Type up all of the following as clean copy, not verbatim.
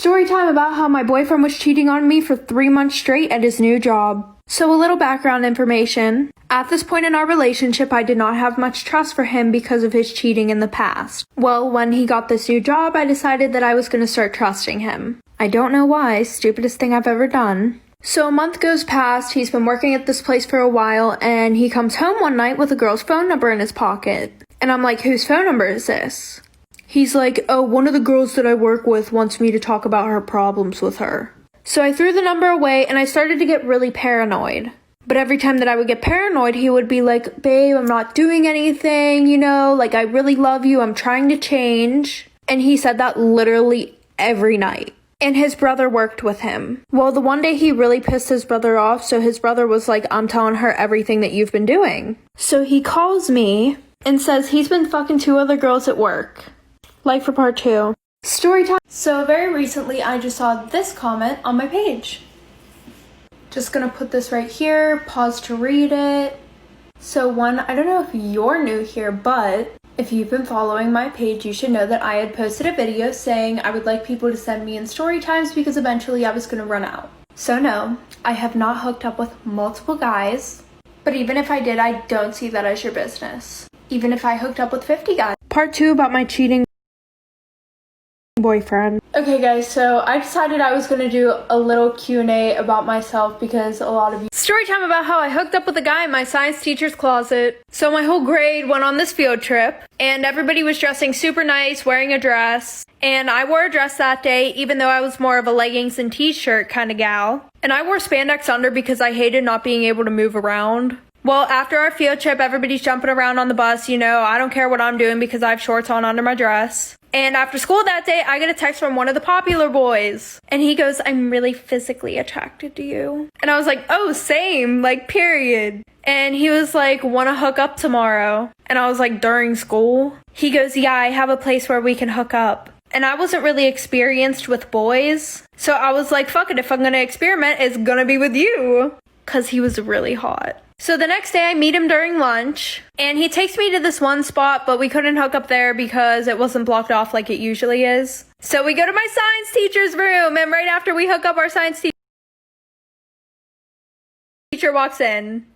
Story time about how my boyfriend was cheating on me for 3 months straight at his new job. So a little background information. At this point in our relationship, I did not have much trust for him because of his cheating in the past. Well, when he got this new job, I decided that I was going to start trusting him. I don't know why, stupidest thing I've ever done. So a month goes past, he's been working at this place for a while, and he comes home one night with a girl's phone number in his pocket. And I'm like, whose phone number is this? He's like, oh, one of the girls that I work with wants me to talk about her problems with her. So I threw the number away and I started to get really paranoid. But every time that I would get paranoid, he would be like, babe, I'm not doing anything, like I really love you, I'm trying to change. And he said that literally every night. And his brother worked with him. Well, the one day he really pissed his brother off, so his brother was like, I'm telling her everything that you've been doing. So he calls me and says he's been fucking 2 other girls at work. Like for part 2. Story time. So very recently I just saw this comment on my page. Just gonna put this right here, pause to read it. So one, I don't know if you're new here, but if you've been following my page, you should know that I had posted a video saying I would like people to send me in story times because eventually I was gonna run out. So no, I have not hooked up with multiple guys, but even if I did, I don't see that as your business. Even if I hooked up with 50 guys. Part 2 about my cheating boyfriend. Okay guys, so I decided I was gonna do a little Q&A about myself because a lot of you— Story time about how I hooked up with a guy in my science teacher's closet. So my whole grade went on this field trip and everybody was dressing super nice, wearing a dress. And I wore a dress that day even though I was more of a leggings and t-shirt kind of gal. And I wore spandex under because I hated not being able to move around. Well, after our field trip, everybody's jumping around on the bus, I don't care what I'm doing because I have shorts on under my dress. And after school that day, I get a text from one of the popular boys. And he goes, I'm really physically attracted to you. And I was like, oh, same, period. And he was like, wanna hook up tomorrow? And I was like, during school? He goes, yeah, I have a place where we can hook up. And I wasn't really experienced with boys. So I was like, fuck it, if I'm gonna experiment, it's gonna be with you. Cause he was really hot. So the next day I meet him during lunch and he takes me to this one spot, but we couldn't hook up there because it wasn't blocked off like it usually is. So we go to my science teacher's room and right after we hook up, our science teacher walks in.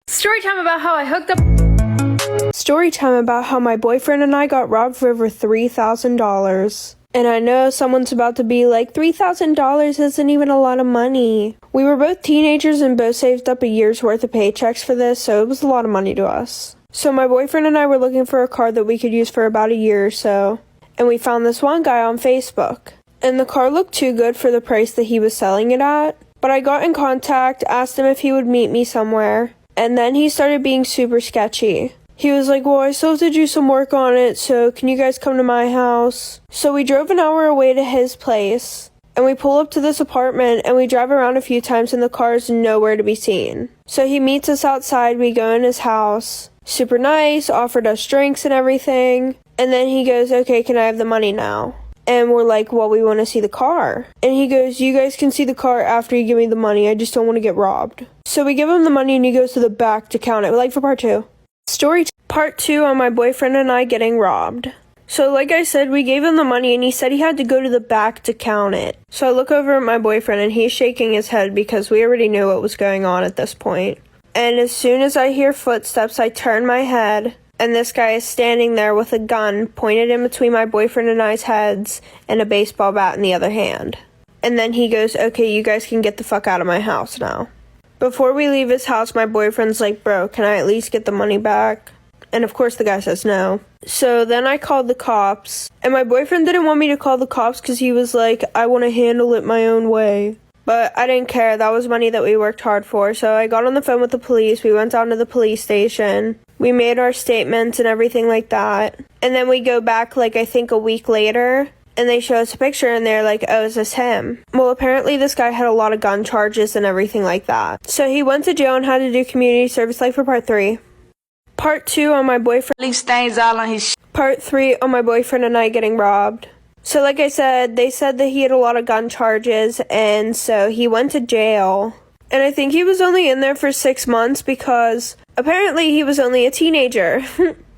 Story time about how I hooked up. Story time about how my boyfriend and I got robbed for over $3,000. And I know someone's about to be like, $3,000 isn't even a lot of money. We were both teenagers and both saved up a year's worth of paychecks for this, so it was a lot of money to us. So my boyfriend and I were looking for a car that we could use for about a year or so, and we found this one guy on Facebook. And the car looked too good for the price that he was selling it at, but I got in contact, asked him if he would meet me somewhere, and then he started being super sketchy. He was like, well, I still have to do some work on it, so can you guys come to my house? So we drove an hour away to his place, and we pull up to this apartment, and we drive around a few times, and the car is nowhere to be seen. So he meets us outside, we go in his house, super nice, offered us drinks and everything, and then he goes, okay, can I have the money now? And we're like, well, we want to see the car. And he goes, you guys can see the car after you give me the money, I just don't want to get robbed. So we give him the money, and he goes to the back to count it, like for part 2. Story part 2 on my boyfriend and I getting robbed. So like I said, we gave him the money and he said he had to go to the back to count it. So I look over at my boyfriend and he's shaking his head because we already knew what was going on at this point. And as soon as I hear footsteps, I turn my head and this guy is standing there with a gun pointed in between my boyfriend and I's heads and a baseball bat in the other hand. And then he goes, okay, you guys can get the fuck out of my house now. Before we leave his house, my boyfriend's like, bro, can I at least get the money back? And of course the guy says no. So then I called the cops. And my boyfriend didn't want me to call the cops because he was like, I want to handle it my own way. But I didn't care. That was money that we worked hard for. So I got on the phone with the police. We went down to the police station. We made our statements and everything like that. And then we go back I think a week later. And they show us a picture and they're like, oh, is this him? Well, apparently this guy had a lot of gun charges and everything like that. So he went to jail and had to do community service like for part 3. Part 2 on my boyfriend. Leaves stains all on his Part 3 on my boyfriend and I getting robbed. So like I said, they said that he had a lot of gun charges and so he went to jail. And I think he was only in there for 6 months because apparently he was only a teenager.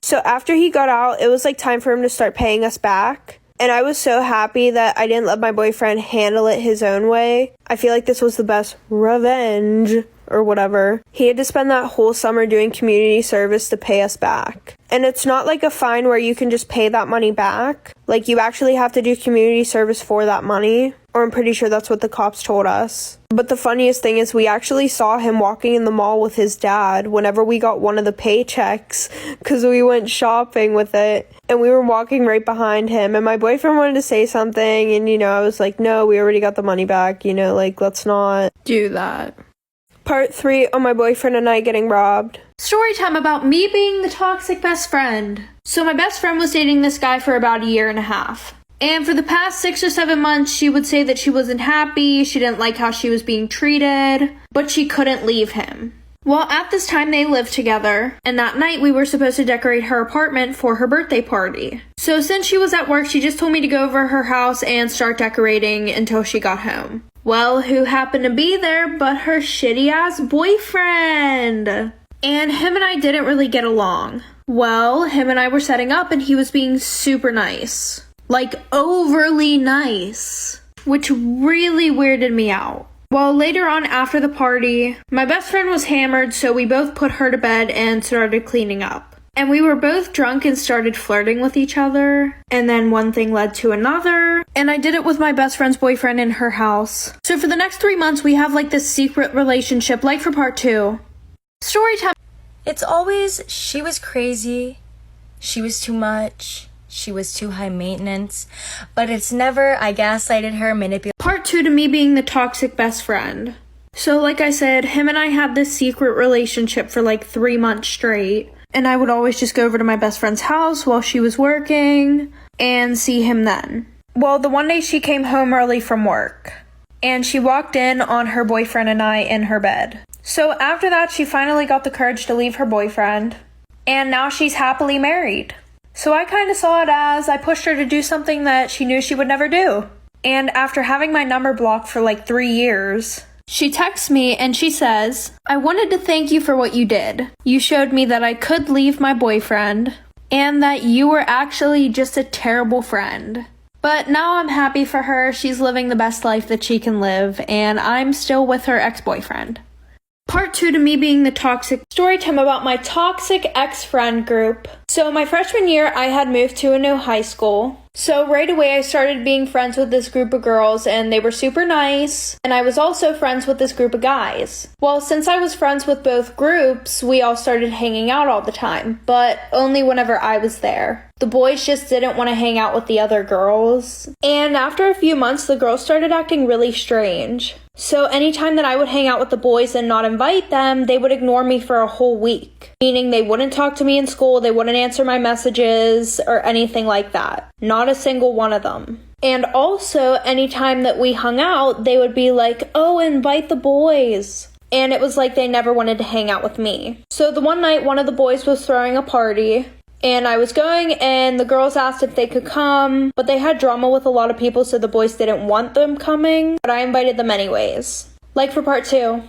So after he got out, it was time for him to start paying us back. And I was so happy that I didn't let my boyfriend handle it his own way. I feel like this was the best revenge or whatever. He had to spend that whole summer doing community service to pay us back. And it's not like a fine where you can just pay that money back. Like, you actually have to do community service for that money. Or I'm pretty sure that's what the cops told us. But the funniest thing is we actually saw him walking in the mall with his dad whenever we got one of the paychecks, because we went shopping with it. And we were walking right behind him. And my boyfriend wanted to say something. And, I was like, no, we already got the money back. Let's not do that. Part 3 on my boyfriend and I getting robbed. Story time about me being the toxic best friend. So my best friend was dating this guy for about a year and a half. And for the past 6 or 7 months, she would say that she wasn't happy, she didn't like how she was being treated, but she couldn't leave him. Well, at this time, they lived together, and that night we were supposed to decorate her apartment for her birthday party. So since she was at work, she just told me to go over her house and start decorating until she got home. Well, who happened to be there but her shitty-ass boyfriend? And him and I didn't really get along. Well, him and I were setting up and he was being super nice. Like, overly nice. Which really weirded me out. Well, later on after the party, my best friend was hammered, so we both put her to bed and started cleaning up. And we were both drunk and started flirting with each other. And then one thing led to another. And I did it with my best friend's boyfriend in her house. So for the next 3 months, we have like this secret relationship, like for part 2. Story time. It's always, she was crazy, she was too much, she was too high maintenance, but it's never, I gaslighted her, manipulated. Part 2 to me being the toxic best friend. So like I said, him and I had this secret relationship for like 3 months straight. And I would always just go over to my best friend's house while she was working and see him then. Well, the one day she came home early from work. And she walked in on her boyfriend and I in her bed. So after that, she finally got the courage to leave her boyfriend. And now she's happily married. So I kind of saw it as I pushed her to do something that she knew she would never do. And after having my number blocked for like 3 years, she texts me and she says, I wanted to thank you for what you did. You showed me that I could leave my boyfriend and that you were actually just a terrible friend. But now I'm happy for her. She's living the best life that she can live and I'm still with her ex-boyfriend. Part 2 to me being the toxic. Story time about my toxic ex-friend group. So my freshman year, I had moved to a new high school. So right away, I started being friends with this group of girls and they were super nice. And I was also friends with this group of guys. Well, since I was friends with both groups, we all started hanging out all the time, but only whenever I was there. The boys just didn't want to hang out with the other girls. And after a few months, the girls started acting really strange. So anytime that I would hang out with the boys and not invite them, they would ignore me for a whole week. Meaning they wouldn't talk to me in school, they wouldn't answer my messages, or anything like that. Not a single one of them. And also, anytime that we hung out, they would be like, oh, invite the boys. And it was like they never wanted to hang out with me. So the one night, one of the boys was throwing a party. And I was going, and the girls asked if they could come, but they had drama with a lot of people, so the boys didn't want them coming, but I invited them anyways. Like for part 2.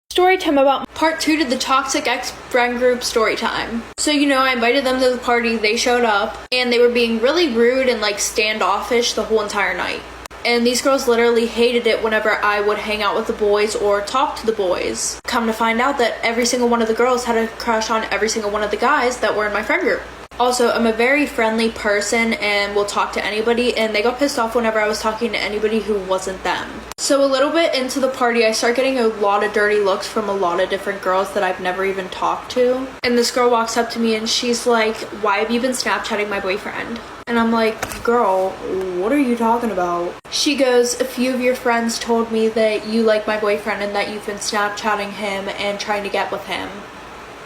Story time about part 2 to the toxic ex-friend group story time. So, I invited them to the party, they showed up, and they were being really rude and like standoffish the whole entire night. And these girls literally hated it whenever I would hang out with the boys or talk to the boys. Come to find out that every single one of the girls had a crush on every single one of the guys that were in my friend group. Also, I'm a very friendly person and will talk to anybody, and they got pissed off whenever I was talking to anybody who wasn't them. So a little bit into the party, I start getting a lot of dirty looks from a lot of different girls that I've never even talked to. And this girl walks up to me and she's like, why have you been Snapchatting my boyfriend? And I'm like, girl, what are you talking about? She goes, a few of your friends told me that you like my boyfriend and that you've been Snapchatting him and trying to get with him.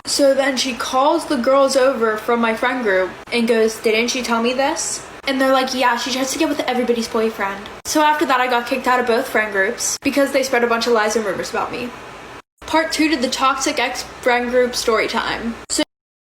So then she calls the girls over from my friend group and goes, didn't she tell me this? And they're like, yeah, she tries to get with everybody's boyfriend. So after that, I got kicked out of both friend groups because they spread a bunch of lies and rumors about me. Part 2 to the toxic ex-friend group story time. So,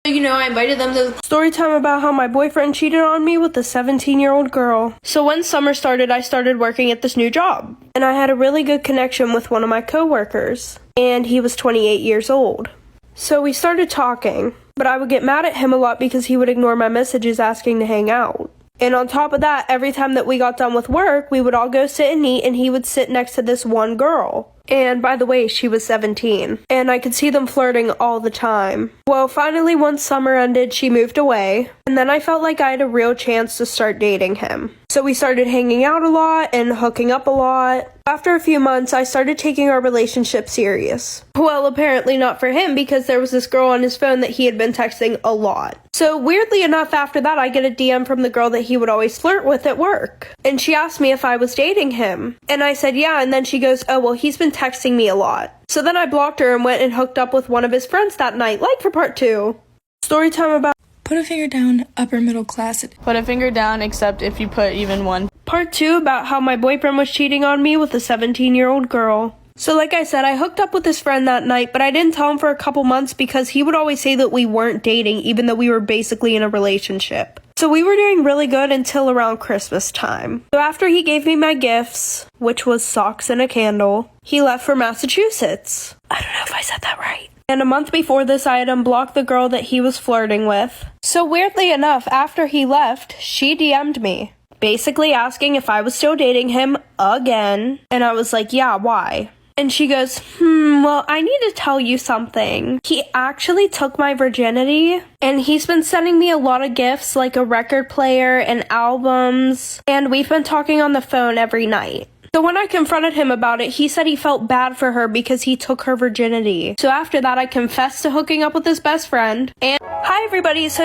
I invited them to the Story time about how my boyfriend cheated on me with a 17-year-old girl. So when summer started, I started working at this new job. And I had a really good connection with one of my coworkers. And he was 28 years old. So we started talking, but I would get mad at him a lot because he would ignore my messages asking to hang out. And on top of that, every time that we got done with work, we would all go sit and eat, and he would sit next to this one girl. And by the way, she was 17. And I could see them flirting all the time. Well, finally, once summer ended, she moved away. And then I felt like I had a real chance to start dating him. So we started hanging out a lot and hooking up a lot. After a few months, I started taking our relationship serious. Well, apparently not for him, because there was this girl on his phone that he had been texting a lot. So weirdly enough, after that, I get a DM from the girl that he would always flirt with at work. And she asked me if I was dating him. And I said, yeah. And then she goes, oh, well, he's been texting me a lot. So then I blocked her and went and hooked up with one of his friends that night, like for part 2. Story time about Put a finger down, upper middle class. Put a finger down, except if you put even one. part 2 about how my boyfriend was cheating on me with a 17-year-old girl. So like I said, I hooked up with his friend that night, but I didn't tell him for a couple months because he would always say that we weren't dating, even though we were basically in a relationship. So we were doing really good until around Christmas time. So after he gave me my gifts, which was socks and a candle, he left for Massachusetts. I don't know if I said that right. And a month before this, I had unblocked the girl that he was flirting with. So weirdly enough, after he left, she DM'd me, basically asking if I was still dating him again. And I was like, yeah, why? And she goes, well, I need to tell you something. He actually took my virginity, and he's been sending me a lot of gifts, like a record player and albums, and we've been talking on the phone every night. So when I confronted him about it, he said he felt bad for her because he took her virginity. So after that, I confessed to hooking up with his best friend. And hi everybody, so